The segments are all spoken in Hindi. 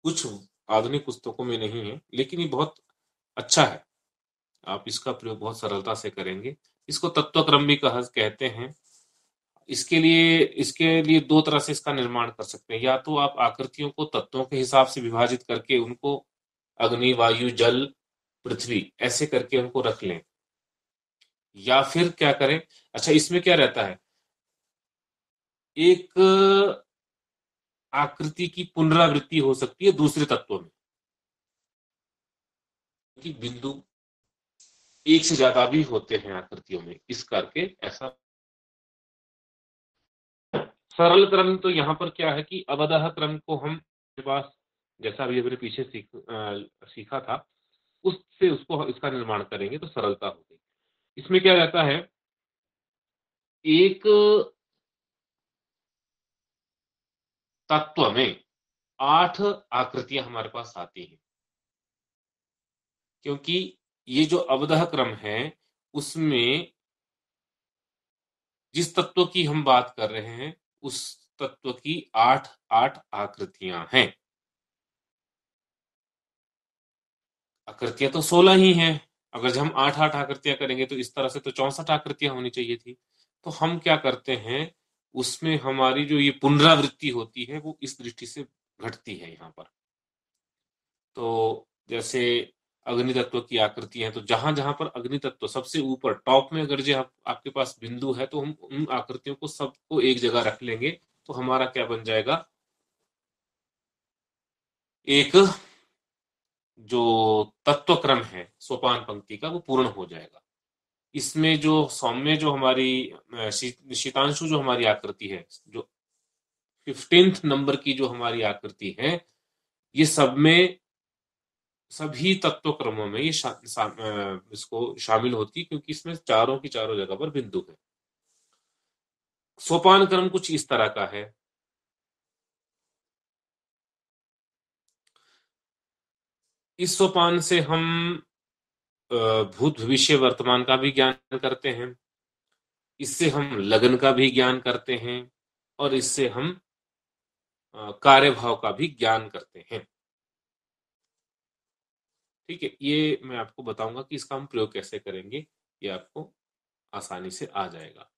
कुछ आधुनिक पुस्तकों में नहीं है, लेकिन ये बहुत अच्छा है। आप इसका प्रयोग बहुत सरलता से करेंगे। इसको तत्वक्रम भी कहा कहते हैं। इसके लिए दो तरह से इसका निर्माण कर सकते हैं। या तो आप आकृतियों को तत्वों के हिसाब से विभाजित करके उनको अग्नि, वायु, जल, पृथ्वी ऐसे करके उनको रख लें। या फिर क्या करें, अच्छा इसमें क्या रहता है, एक आकृति की पुनरावृत्ति हो सकती है दूसरे तत्वों में, कि बिंदु एक से ज्यादा भी होते हैं आकृतियों में, इस करके ऐसा। सरल क्रम तो यहाँ पर क्या है कि अवदह क्रम को हम के पास, जैसा अभी अपने पीछे सीखा था, उससे उसको इसका निर्माण करेंगे तो सरलता होगी। इसमें क्या रहता है, एक तत्व में 8 आकृतियां हमारे पास आती हैं, क्योंकि ये जो अवदह क्रम है उसमें जिस तत्व की हम बात कर रहे हैं उस तत्व की 8 8 आकृतियां हैं। आकृतियां तो 16 ही हैं। अगर जब हम 8 8 आकृतियां करेंगे तो इस तरह से तो 64 आकृतियां होनी चाहिए थी। तो हम क्या करते हैं, उसमें हमारी जो ये पुनरावृत्ति होती है वो इस दृष्टि से घटती है यहाँ पर। तो जैसे अग्नि तत्व की आकृति है, तो जहां जहां पर अग्नि तत्व सबसे ऊपर टॉप में अगर जो आपके पास बिंदु है, तो हम उन आकृतियों को सबको एक जगह रख लेंगे। तो हमारा क्या बन जाएगा, एक जो तत्व क्रम है सोपान पंक्ति का वो पूर्ण हो जाएगा। इसमें जो सौम्य जो हमारी शीतांशु जो हमारी आकृति है, जो 15th नंबर की जो हमारी आकृति है, ये सब में सभी तत्व क्रमों में ये इसको शामिल होती है, क्योंकि इसमें चारों की चारों जगह पर बिंदु है। सोपान क्रम कुछ इस तरह का है। इस सोपान से हम भूत, भविष्य, वर्तमान का भी ज्ञान करते हैं। इससे हम लगन का भी ज्ञान करते हैं, और इससे हम कार्य भाव का भी ज्ञान करते हैं। ठीक है, ये मैं आपको बताऊंगा कि इसका हम प्रयोग कैसे करेंगे, ये आपको आसानी से आ जाएगा।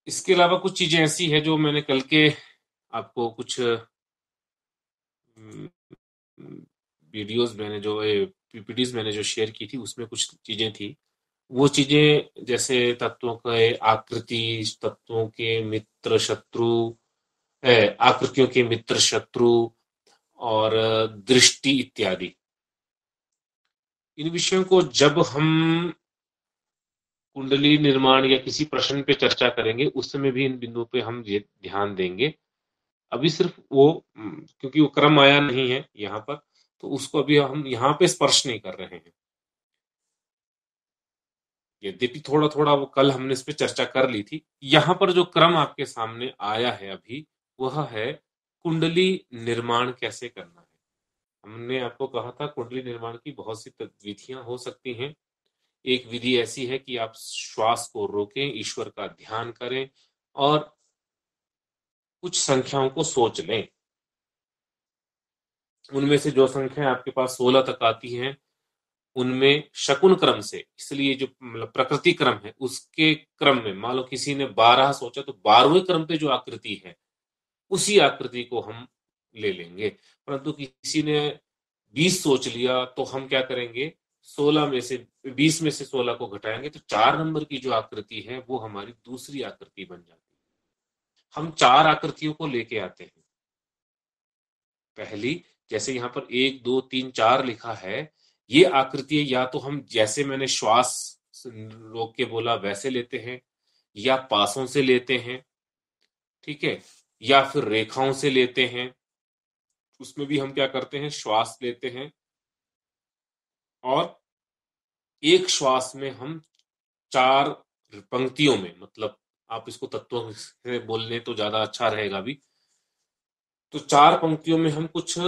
इसके अलावा कुछ चीजें ऐसी है जो मैंने कल के आपको कुछ वीडियोस मैंने जो पीपीटीज मैंने जो शेयर की थी, उसमें कुछ चीजें थी। वो चीजें जैसे तत्वों के आकृति, तत्वों के मित्र शत्रु, आकृतियों के मित्र शत्रु, और दृष्टि इत्यादि, इन विषयों को जब हम कुंडली निर्माण या किसी प्रश्न पे चर्चा करेंगे उस समय भी इन बिंदुओं पे हम ये ध्यान देंगे। अभी सिर्फ वो क्योंकि वो क्रम आया नहीं है यहाँ पर, तो उसको अभी हम यहाँ पे स्पर्श नहीं कर रहे हैं। यद्यपि थोड़ा थोड़ा वो कल हमने इस पे चर्चा कर ली थी। यहाँ पर जो क्रम आपके सामने आया है अभी, वह है कुंडली निर्माण कैसे करना है। हमने आपको कहा था कुंडली निर्माण की बहुत सी विधियां हो सकती हैं। एक विधि ऐसी है कि आप श्वास को रोकें, ईश्वर का ध्यान करें, और कुछ संख्याओं को सोच लें। उनमें से जो संख्या आपके पास 16 तक आती हैं, उनमें शकुन क्रम से, इसलिए जो मतलब प्रकृति क्रम है उसके क्रम में, मान लो किसी ने 12 सोचा, तो 12वें क्रम पे जो आकृति है उसी आकृति को हम ले लेंगे। परंतु किसी ने 20 सोच लिया, तो हम क्या करेंगे, 16 में से 20 में से 16 को घटाएंगे, तो 4 नंबर की जो आकृति है वो हमारी दूसरी आकृति बन जाती है। हम 4 आकृतियों को लेके आते हैं। पहली, जैसे यहाँ पर 1 2 3 4 लिखा है, ये आकृति या तो हम जैसे मैंने श्वास रोक के बोला वैसे लेते हैं, या पासों से लेते हैं, ठीक है, या फिर रेखाओं से लेते हैं। उसमें भी हम क्या करते हैं, श्वास लेते हैं, और एक श्वास में हम 4 पंक्तियों में, मतलब आप इसको तत्वों से बोलने तो ज्यादा अच्छा रहेगा भी, तो 4 पंक्तियों में हम कुछ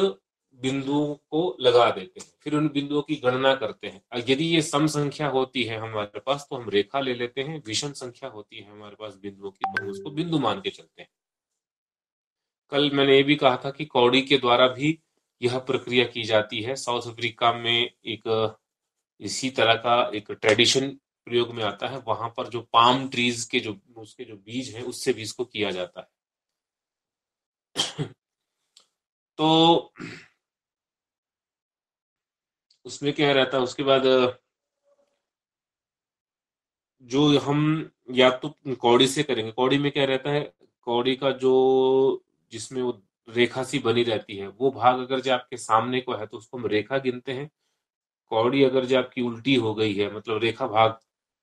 बिंदुओं को लगा देते हैं, फिर उन बिंदुओं की गणना करते हैं। यदि ये सम संख्या होती है हमारे पास तो हम रेखा ले लेते हैं, विषम संख्या होती है हमारे पास बिंदुओं की तो हम उसको बिंदु मान के चलते हैं। कल मैंने ये भी कहा था कि कौड़ी के द्वारा भी यह प्रक्रिया की जाती है। साउथ अफ्रीका में एक इसी तरह का एक ट्रेडिशन प्रयोग में आता है। वहां पर जो पाम ट्रीज के जो उसके जो बीज हैं उससे भी इसको किया जाता है। तो उसमें क्या रहता है उसके बाद जो हम या तो कौड़ी से करेंगे। कौड़ी में क्या रहता है, कौड़ी का जो जिसमें वो रेखा सी बनी रहती है वो भाग अगर जो आपके सामने को है तो उसको हम रेखा गिनते हैं। कौड़ी अगर जो आपकी उल्टी हो गई है मतलब रेखा भाग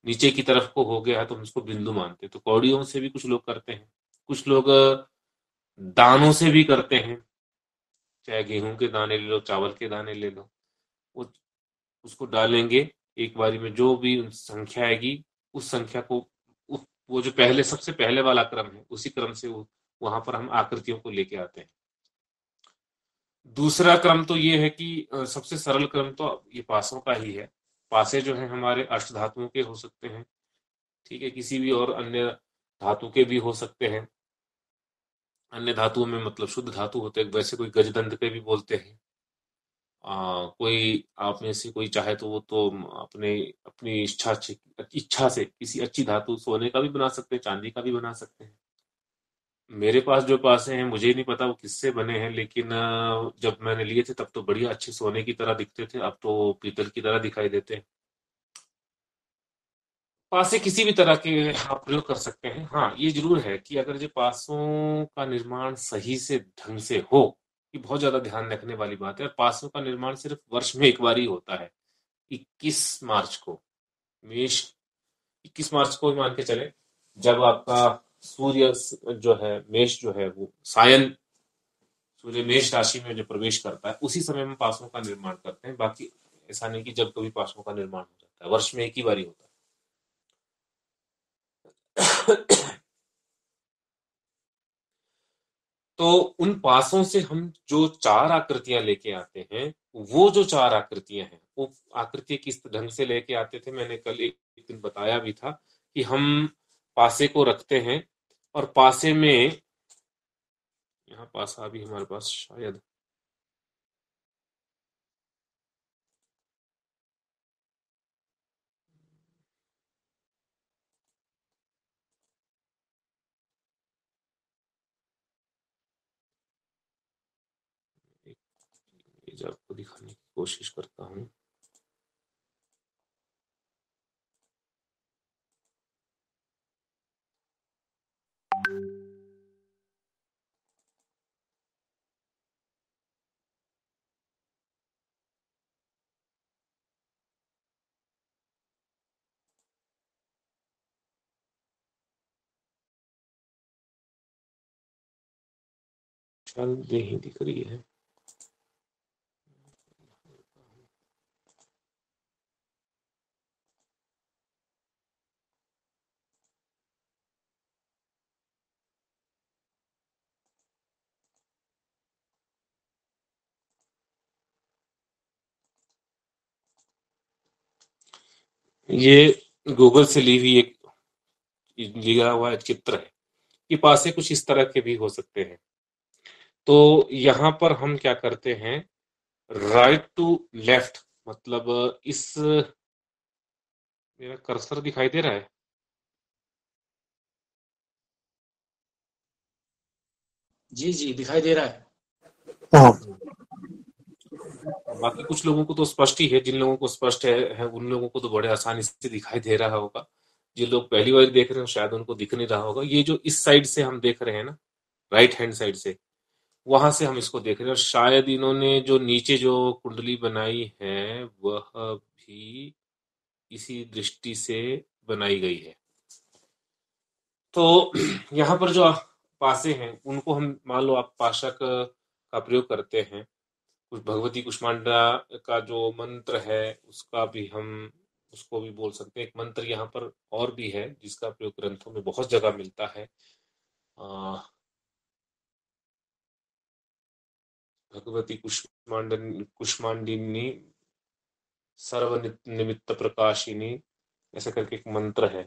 नीचे की तरफ को हो गया है तो हम उसको बिंदु मानते हैं। तो कौड़ियों से भी कुछ लोग करते हैं। कुछ लोग दानों से भी करते हैं, चाहे गेहूं के दाने ले लो चावल के दाने ले लो। वो उसको डालेंगे एक बारी में, जो भी संख्या आएगी उस संख्या को वो जो पहले सबसे पहले वाला क्रम है उसी क्रम से वो वहां पर हम आकृतियों को लेके आते हैं। दूसरा क्रम तो ये है कि सबसे सरल क्रम तो ये पासों का ही है। पासे जो है हमारे अष्ट धातुओं के हो सकते हैं, ठीक है, किसी भी और अन्य धातु के भी हो सकते हैं। अन्य धातुओं में मतलब शुद्ध धातु होते हैं, वैसे कोई गजदंत के भी बोलते हैं। कोई आप में से कोई चाहे तो वो तो अपने अपनी इच्छा से किसी अच्छी धातु सोने का भी बना सकते हैं, चांदी का भी बना सकते हैं। मेरे पास जो पासे हैं मुझे नहीं पता वो किससे बने हैं, लेकिन जब मैंने लिए थे तब तो बढ़िया अच्छे सोने की तरह दिखते थे, अब तो पीतल की तरह दिखाई देते हैं। पासे किसी भी तरह के आप प्रयोग कर सकते हैं। हाँ ये जरूर है कि अगर जो पासों का निर्माण सही से ढंग से हो, ये बहुत ज्यादा ध्यान रखने वाली बात है। और पासों का निर्माण सिर्फ वर्ष में एक बार ही होता है, 21 मार्च को। मेष 21 मार्च को ही मान के चले, जब आपका सूर्य जो है मेष जो है वो सायन सूर्य मेष राशि में जो प्रवेश करता है उसी समय में पासों का निर्माण करते हैं। बाकी ऐसा नहीं कि जब कभी पासों का निर्माण हो जाता है, वर्ष में एक ही बार ही होता है। तो उन पासों से हम जो चार आकृतियां लेके आते हैं, वो जो चार आकृतियां हैं वो आकृति किस ढंग से लेके आते थे मैंने कल एक दिन बताया भी था कि हम पासे को रखते हैं और पासे में यहाँ पासा भी हमारे पास शायद एक पेज आपको दिखाने की कोशिश करता हूँ। शायद नहीं दिख रही है। ये गूगल से ली हुई एक लिया हुआ चित्र है। ये पासे कुछ इस तरह के भी हो सकते हैं। तो यहाँ पर हम क्या करते हैं, राइट टू लेफ्ट मतलब इस मेरा कर्सर दिखाई दे रहा है। जी जी दिखाई दे रहा है। हाँ। बाकी कुछ लोगों को तो स्पष्ट ही है, जिन लोगों को स्पष्ट है उन लोगों को तो बड़े आसानी से दिखाई दे रहा होगा। जिन लोग पहली बार देख रहे हो शायद उनको दिख नहीं रहा होगा। ये जो इस साइड से हम देख रहे हैं ना, राइट हैंड साइड से, वहां से हम इसको देख रहे हैं। और शायद इन्होंने जो नीचे जो कुंडली बनाई है वह भी इसी दृष्टि से बनाई गई है। तो यहाँ पर जो पासे हैं उनको हम मान लो आप पाशक का प्रयोग करते हैं, कुछ भगवती कुष्मांडा का जो मंत्र है उसका भी हम उसको भी बोल सकते हैं। एक मंत्र यहाँ पर और भी है जिसका प्रयोग ग्रंथों में बहुत जगह मिलता है। भगवती कुष्मांडिनी सर्व निमित्त प्रकाशिनी, ऐसा करके एक मंत्र है।